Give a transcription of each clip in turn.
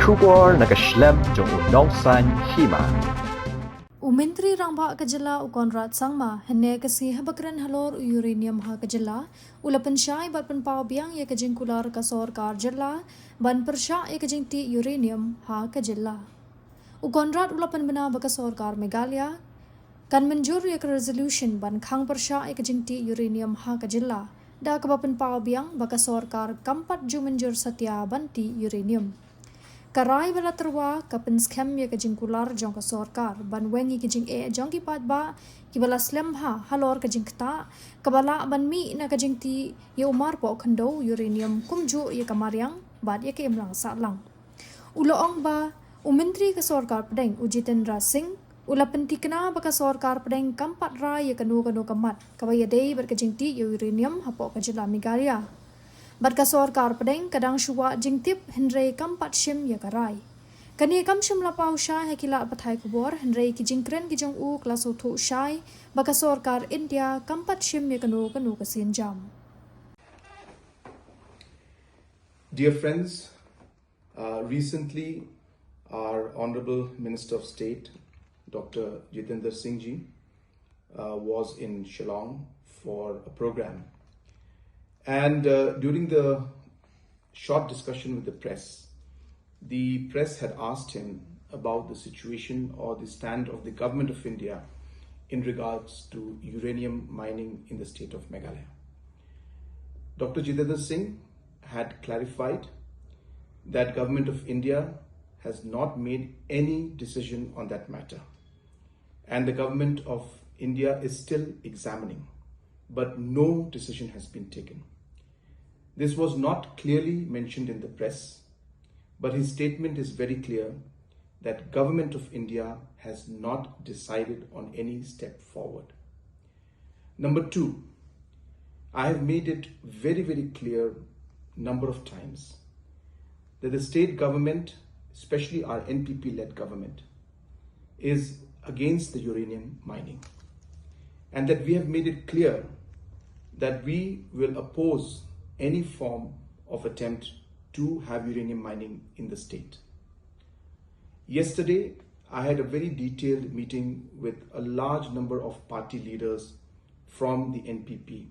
Shukor nakaslem jong unongsan Hima. Menteri Rangba Kajala Ukonrat Sangma henne kasi habakran halor uranium ha Kajala ula pensyai bat penpau biang ya kajing kular ka Sorkar Jala ban Pyrshah ya kajing ti uranium ha Kajala. Ukonrat ula penbena baka Sorkar Meghalaya kan Mynjur ya ke resolution ban khang Pyrshah ya kajing ti uranium ha Kajala da ka penpau biang baka Sorkar kampat ju Mynjur satya ban ti uranium. Karai bala terwa kapen scam ya kajing kular jong ka Sorkar ban wengi kajing jong ki pat ba ki bala slam ha halor kajing kta kabala ban mi na kajing ti ya umar po khando uranium kumju ya kamariang bad ya ke imlang sa lang uloong ba menteri ka Sorkar pedeng Ujitendra Singh ula pentikna baka Sorkar pedeng kampat ra ya kanu kamat kabaya dei ber kajing ti uranium hapo kajila Meghalaya. Badka Sorkar pedeng kadang shuwa jingtip Henry kampat Shim ya karai. Kani kam Shim la pau sha hekila pathai kubor Henry ki jingkren ki jong u klaso thu shai baka Sorkar India kampat Shim ya kanu kasin jam. Dear friends, recently our Honorable Minister of State, Dr. Jitendra Singh ji, was in Shillong for a program. And during the short discussion with the press had asked him about the situation or the stand of the government of India in regards to uranium mining in the state of Meghalaya. Dr. Jitendra Singh had clarified that government of India has not made any decision on that matter. And the government of India is still examining, but no decision has been taken. This was not clearly mentioned in the press, but his statement is very clear that government of India has not decided on any step forward. Number two, I have made it very, very clear number of times that the state government, especially our NPP-led government, is against the uranium mining, and that we have made it clear that we will oppose any form of attempt to have uranium mining in the state. Yesterday, I had a very detailed meeting with a large number of party leaders from the NPP.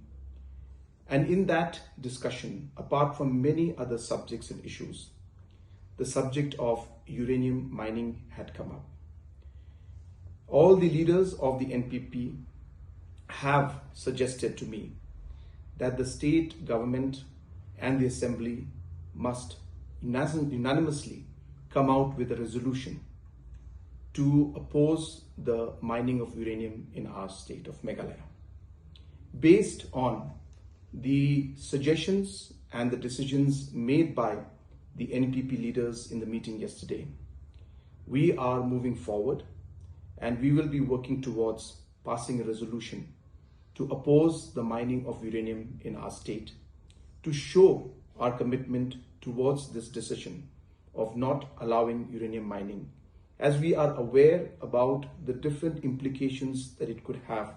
And in that discussion, apart from many other subjects and issues, the subject of uranium mining had come up. All the leaders of the NPP have suggested to me that the state government and the assembly must unanimously come out with a resolution to oppose the mining of uranium in our state of Meghalaya. Based on the suggestions and the decisions made by the NPP leaders in the meeting yesterday, we are moving forward and we will be working towards passing a resolution to oppose the mining of uranium in our state, to show our commitment towards this decision of not allowing uranium mining, as we are aware about the different implications that it could have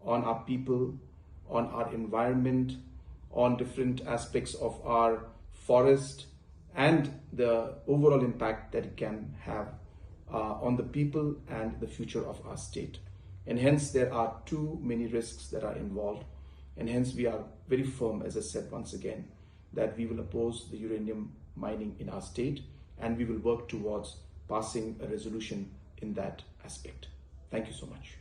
on our people, on our environment, on different aspects of our forest, and the overall impact that it can have on the people and the future of our state. And hence there are too many risks that are involved. And hence we are very firm, as I said once again, that we will oppose the uranium mining in our state and we will work towards passing a resolution in that aspect. Thank you so much.